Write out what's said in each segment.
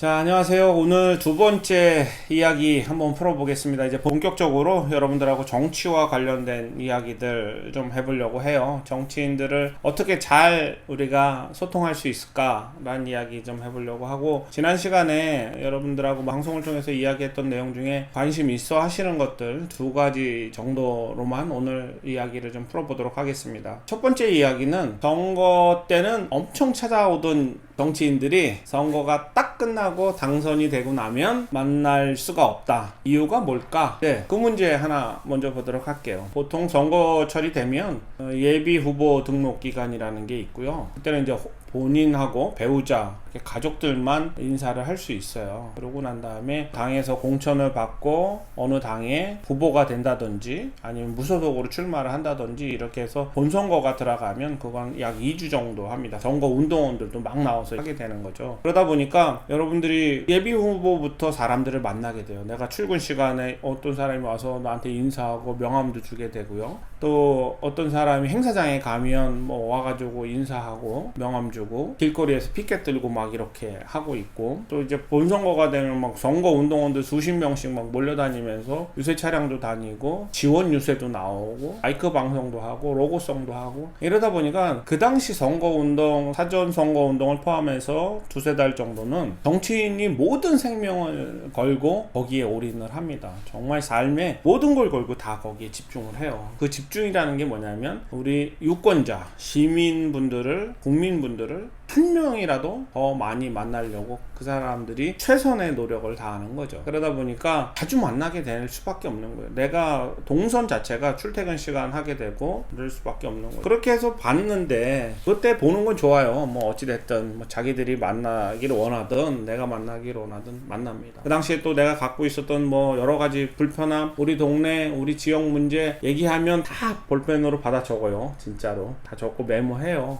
자, 안녕하세요. 오늘 두 번째 이야기 한번 풀어보겠습니다. 이제 본격적으로 여러분들하고 정치와 관련된 이야기들 좀 해보려고 해요. 정치인들을 어떻게 잘 우리가 소통할 수 있을까라는 이야기 좀 해보려고 하고, 지난 시간에 여러분들하고 방송을 통해서 이야기했던 내용 중에 관심 있어 하시는 것들 두 가지 정도로만 오늘 이야기를 좀 풀어보도록 하겠습니다. 첫 번째 이야기는, 선거 때는 엄청 찾아오던 정치인들이 선거가 딱 끝나고 당선이 되고 나면 만날 수가 없다. 이유가 뭘까? 네, 그 문제 하나 먼저 보도록 할게요. 보통 선거철이 되면 예비 후보 등록 기간이라는 게 있고요. 그때는 이제 본인하고 배우자, 가족들만 인사를 할 수 있어요. 그러고 난 다음에 당에서 공천을 받고 어느 당에 후보가 된다든지 아니면 무소속으로 출마를 한다든지 이렇게 해서 본선거가 들어가면 그건 약 2주 정도 합니다. 선거 운동원들도 막 나와서 하게 되는 거죠. 그러다 보니까 여러분들이 예비 후보부터 사람들을 만나게 돼요. 내가 출근 시간에 어떤 사람이 와서 나한테 인사하고 명함도 주게 되고요. 또 어떤 사람이 행사장에 가면 뭐 와가지고 인사하고 명함 주고, 길거리에서 피켓 들고 막 이렇게 하고 있고, 또 이제 본선거가 되면 막 선거 운동원들 수십 명씩 막 몰려다니면서 유세 차량도 다니고 지원 유세도 나오고 마이크 방송도 하고 로고송도 하고, 이러다 보니까 그 당시 선거운동, 사전 선거운동을 포함해서 두세 달 정도는 정치인이 모든 생명을 걸고 거기에 올인을 합니다. 정말 삶의 모든 걸 걸고 다 거기에 집중을 해요. 그 집중이라는 게 뭐냐면, 우리 유권자, 시민분들을, 국민분들을 한 명이라도 더 많이 만나려고 그 사람들이 최선의 노력을 다하는 거죠. 그러다 보니까 자주 만나게 될 수밖에 없는 거예요. 내가 동선 자체가 출퇴근 시간 하게 되고 그럴 수밖에 없는 거예요. 그렇게 해서 봤는데, 그때 보는 건 좋아요. 뭐 어찌됐든 뭐 자기들이 만나기를 원하든 내가 만나기를 원하든 만납니다. 그 당시에 또 내가 갖고 있었던 뭐 여러 가지 불편함, 우리 동네, 우리 지역 문제 얘기하면 다 볼펜으로 받아 적어요. 진짜로 다 적고 메모해요.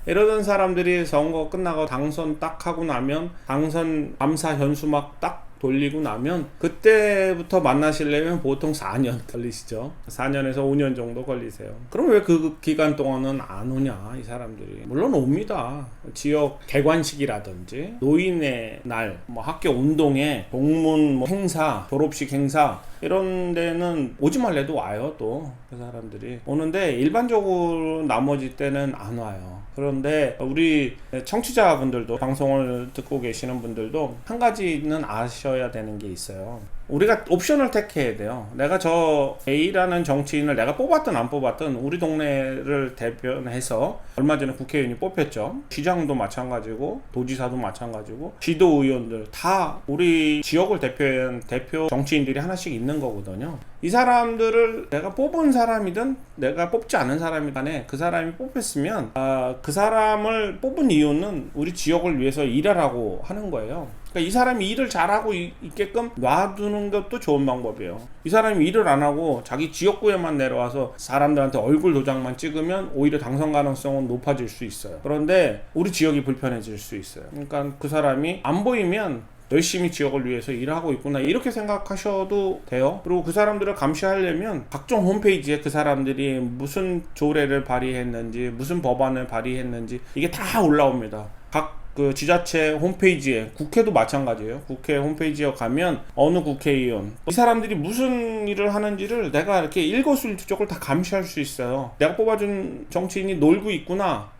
이러던 사람들이 선거 끝나고 당선 딱 하고 나면, 당선 감사 현수막 딱 돌리고 나면, 그때부터 만나시려면 보통 4년 걸리시죠. 4년에서 5년 정도 걸리세요. 그럼 왜 그 기간 동안은 안 오냐, 이 사람들이? 물론 옵니다. 지역 개관식이라든지 노인의 날, 뭐 학교 운동회, 동문 뭐 행사, 졸업식 행사, 이런 데는 오지 말래도 와요. 또 그 사람들이 오는데, 일반적으로 나머지 때는 안 와요. 그런데 우리 청취자분들도, 방송을 듣고 계시는 분들도 한 가지는 아셔야 되는 게 있어요. 우리가 옵션을 택해야 돼요. 내가 저 A라는 정치인을 내가 뽑았든 안 뽑았든 우리 동네를 대변해서, 얼마 전에 국회의원이 뽑혔죠. 시장도 마찬가지고 도지사도 마찬가지고 시도의원들 다 우리 지역을 대표한 대표 정치인들이 하나씩 있는 거거든요. 이 사람들을 내가 뽑은 사람이든 내가 뽑지 않은 사람이든 간에 그 사람이 뽑혔으면 그 사람을 뽑은 이유는 우리 지역을 위해서 일하라고 하는 거예요. 그러니까 이 사람이 일을 잘하고 있게끔 놔두는 것도 좋은 방법이에요. 이 사람이 일을 안 하고 자기 지역구에만 내려와서 사람들한테 얼굴 도장만 찍으면 오히려 당선 가능성은 높아질 수 있어요. 그런데 우리 지역이 불편해질 수 있어요. 그러니까 그 사람이 안 보이면 열심히 지역을 위해서 일하고 있구나, 이렇게 생각하셔도 돼요. 그리고 그 사람들을 감시하려면 각종 홈페이지에 그 사람들이 무슨 조례를 발의했는지, 무슨 법안을 발의했는지 이게 다 올라옵니다. 각 그 지자체 홈페이지에, 국회도 마찬가지예요. 국회 홈페이지에 가면 어느 국회의원, 이 사람들이 무슨 일을 하는지를 내가 이렇게 일거수일투족을 다 감시할 수 있어요. 내가 뽑아준 정치인이 놀고 있구나,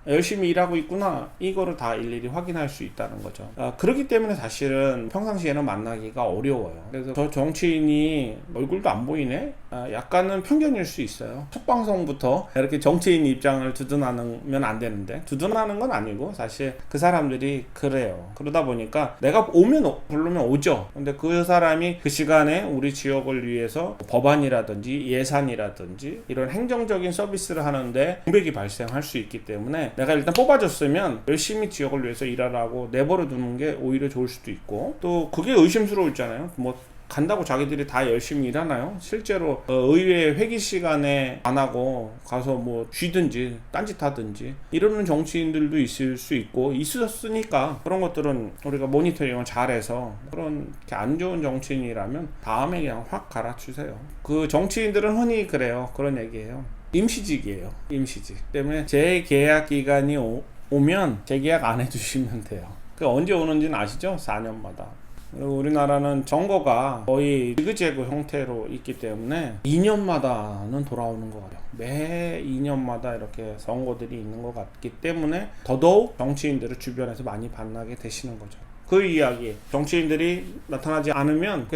열심히 일하고 있구나, 이거를 다 일일이 확인할 수 있다는 거죠. 그렇기 때문에 사실은 평상시에는 만나기가 어려워요. 그래서 저 정치인이 얼굴도 안 보이네? 약간은 편견일 수 있어요. 첫 방송부터 이렇게 정치인 입장을 두둔하면 안 되는데, 두둔하는 건 아니고 사실 그 사람들이 그래요. 그러다 보니까 내가 부르면 오죠. 근데 그 사람이 그 시간에 우리 지역을 위해서 법안이라든지 예산이라든지 이런 행정적인 서비스를 하는데 공백이 발생할 수 있기 때문에, 내가 일단 뽑아줬으면 열심히 지역을 위해서 일하라고 내버려 두는 게 오히려 좋을 수도 있고, 또 그게 의심스러울잖아요. 뭐 간다고 자기들이 다 열심히 일하나요? 실제로 의회 회기 시간에 안 하고 가서 뭐 쉬든지 딴짓 하든지 이러는 정치인들도 있을 수 있고 있었으니까, 그런 것들은 우리가 모니터링을 잘해서, 그런 안 좋은 정치인이라면 다음에 그냥 확 갈아주세요. 그 정치인들은 흔히 그래요. 그런 얘기예요. 임시직이에요. 임시직 때문에 재계약 기간이 오면 재계약 안 해주시면 돼요. 그 언제 오는지는 아시죠? 4년마다. 그리고 우리나라는 정거가 거의 지그재그 형태로 있기 때문에 2년마다는 돌아오는 것 같아요. 매 2년마다 이렇게 선거들이 있는 것 같기 때문에 더더욱 정치인들을 주변에서 많이 만나게 되시는 거죠. 그 이야기, 정치인들이 나타나지 않으면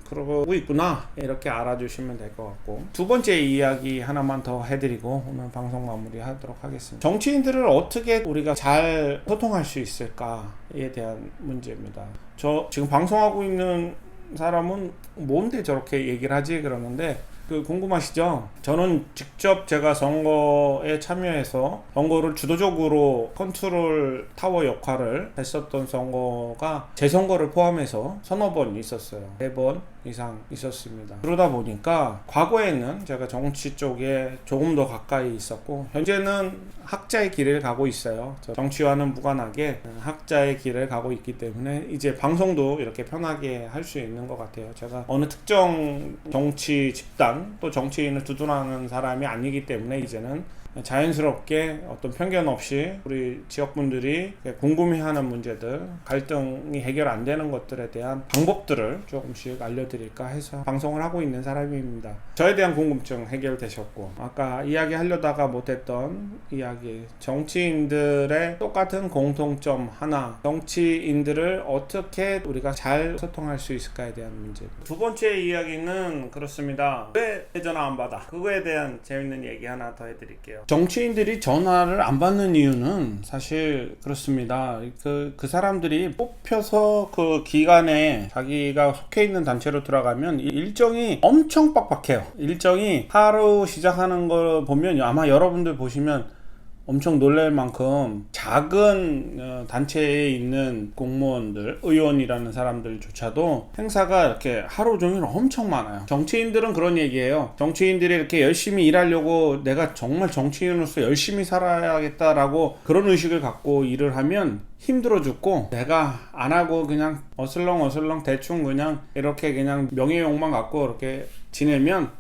그러고 있구나 이렇게 알아주시면 될 것 같고, 두 번째 이야기 하나만 더 해드리고 오늘 방송 마무리하도록 하겠습니다. 정치인들을 어떻게 우리가 잘 소통할 수 있을까에 대한 문제입니다. 저 지금 방송하고 있는 사람은 뭔데 저렇게 얘기를 하지 그러는데, 궁금하시죠? 저는 직접 제가 선거에 참여해서 선거를 주도적으로 컨트롤 타워 역할을 했었던 선거가 제 선거를 포함해서 서너 번 있었어요. 4번 이상 있었습니다. 그러다 보니까 과거에는 제가 정치 쪽에 조금 더 가까이 있었고, 현재는 학자의 길을 가고 있어요. 정치와는 무관하게 학자의 길을 가고 있기 때문에 이제 방송도 이렇게 편하게 할 수 있는 것 같아요. 제가 어느 특정 정치 집단 또 정치인을 두둔하는 사람이 아니기 때문에 이제는 자연스럽게 어떤 편견 없이 우리 지역분들이 궁금해하는 문제들, 갈등이 해결 안 되는 것들에 대한 방법들을 조금씩 알려드릴까 해서 방송을 하고 있는 사람입니다. 저에 대한 궁금증 해결되셨고, 아까 이야기하려다가 못했던 이야기, 정치인들의 똑같은 공통점 하나, 정치인들을 어떻게 우리가 잘 소통할 수 있을까에 대한 문제. 두 번째 이야기는 그렇습니다. 왜 전화 안 받아? 그거에 대한 재밌는 얘기 하나 더 해드릴게요. 정치인들이 전화를 안 받는 이유는 사실 그렇습니다. 그 사람들이 뽑혀서 그 기간에 자기가 속해 있는 단체로 들어가면 일정이 엄청 빡빡해요. 일정이 하루 시작하는 걸 보면 아마 여러분들 보시면 엄청 놀랄 만큼 작은 단체에 있는 공무원들, 의원이라는 사람들조차도 행사가 이렇게 하루 종일 엄청 많아요. 정치인들은 그런 얘기예요. 정치인들이 이렇게 열심히 일하려고 내가 정말 정치인으로서 열심히 살아야겠다라고 그런 의식을 갖고 일을 하면 힘들어 죽고, 내가 안 하고 그냥 어슬렁 대충 그냥 이렇게 그냥 명예욕만 갖고 이렇게 지내면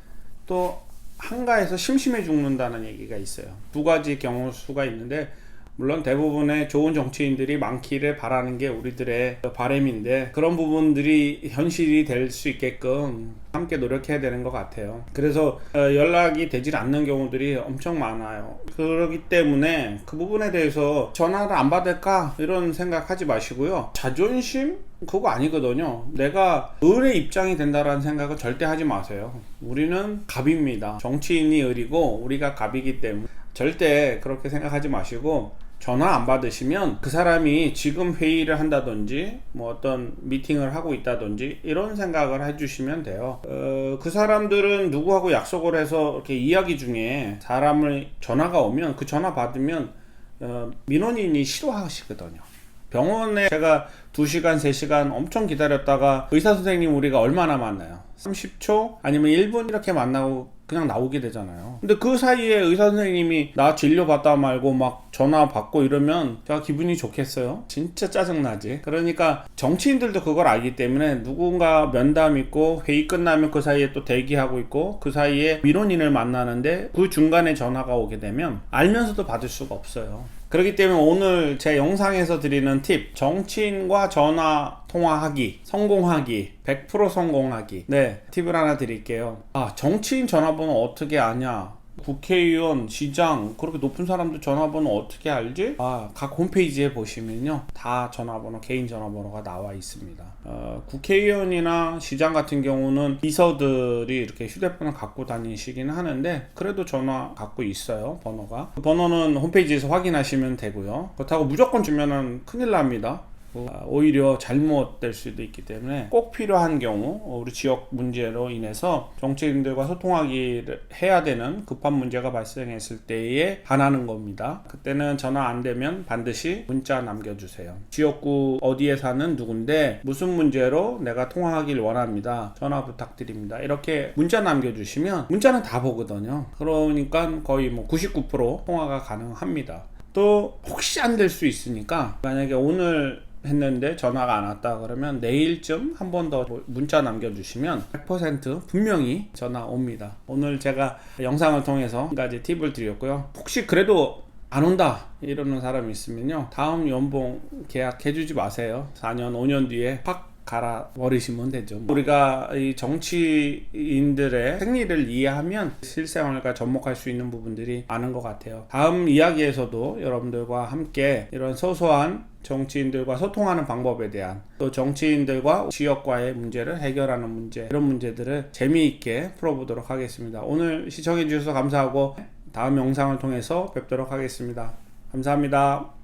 또 한가해서 심심해 죽는다는 얘기가 있어요. 두 가지 경우 수가 있는데, 물론 대부분의 좋은 정치인들이 많기를 바라는 게 우리들의 바람인데, 그런 부분들이 현실이 될 수 있게끔 함께 노력해야 되는 것 같아요. 그래서 연락이 되질 않는 경우들이 엄청 많아요. 그렇기 때문에 그 부분에 대해서 전화를 안 받을까 이런 생각하지 마시고요. 자존심? 그거 아니거든요. 내가 을의 입장이 된다라는 생각은 절대 하지 마세요. 우리는 갑입니다. 정치인이 을이고 우리가 갑이기 때문에 절대 그렇게 생각하지 마시고, 전화 안 받으시면 그 사람이 지금 회의를 한다든지 뭐 어떤 미팅을 하고 있다든지 이런 생각을 해주시면 돼요. 그 사람들은 누구하고 약속을 해서 이렇게 이야기 중에 사람을 전화가 오면 그 전화 받으면 민원인이 싫어하시거든요. 병원에 제가 2시간, 3시간 엄청 기다렸다가 의사 선생님 우리가 얼마나 만나요? 30초? 아니면 1분 이렇게 만나고 그냥 나오게 되잖아요. 근데 그 사이에 의사 선생님이 나 진료 받다 말고 막 전화 받고 이러면 제가 기분이 좋겠어요? 진짜 짜증나지. 그러니까 정치인들도 그걸 알기 때문에 누군가 면담 있고 회의 끝나면 그 사이에 또 대기하고 있고 그 사이에 민원인을 만나는데 그 중간에 전화가 오게 되면 알면서도 받을 수가 없어요. 그렇기 때문에 오늘 제 영상에서 드리는 팁, 정치인과 전화 통화하기, 성공하기, 100% 성공하기. 네, 팁을 하나 드릴게요. 정치인 전화번호 어떻게 아냐? 국회의원, 시장, 그렇게 높은 사람들 전화번호 어떻게 알지? 각 홈페이지에 보시면요, 다 전화번호, 개인 전화번호가 나와 있습니다. 국회의원이나 시장 같은 경우는 비서들이 이렇게 휴대폰을 갖고 다니시긴 하는데 그래도 전화 갖고 있어요, 번호가. 그 번호는 홈페이지에서 확인하시면 되고요. 그렇다고 무조건 주면은 큰일 납니다. 오히려 잘못될 수도 있기 때문에 꼭 필요한 경우, 우리 지역 문제로 인해서 정치인들과 소통하기를 해야 되는 급한 문제가 발생했을 때에 반하는 겁니다. 그때는 전화 안 되면 반드시 문자 남겨주세요. 지역구 어디에 사는 누군데 무슨 문제로 내가 통화하길 원합니다. 전화 부탁드립니다. 이렇게 문자 남겨주시면 문자는 다 보거든요. 그러니까 거의 99% 통화가 가능합니다. 또 혹시 안 될 수 있으니까 만약에 오늘 했는데 전화가 안 왔다 그러면 내일쯤 한 번 더 문자 남겨주시면 100% 분명히 전화 옵니다. 오늘 제가 영상을 통해서 한 가지 팁을 드렸고요. 혹시 그래도 안 온다 이러는 사람이 있으면요, 다음 연봉 계약해주지 마세요. 4년 5년 뒤에 확 갈아 버리시면 되죠. 우리가 이 정치인들의 생리를 이해하면 실생활과 접목할 수 있는 부분들이 많은 것 같아요. 다음 이야기에서도 여러분들과 함께 이런 소소한 정치인들과 소통하는 방법에 대한, 또 정치인들과 지역과의 문제를 해결하는 문제, 이런 문제들을 재미있게 풀어보도록 하겠습니다. 오늘 시청해 주셔서 감사하고 다음 영상을 통해서 뵙도록 하겠습니다. 감사합니다.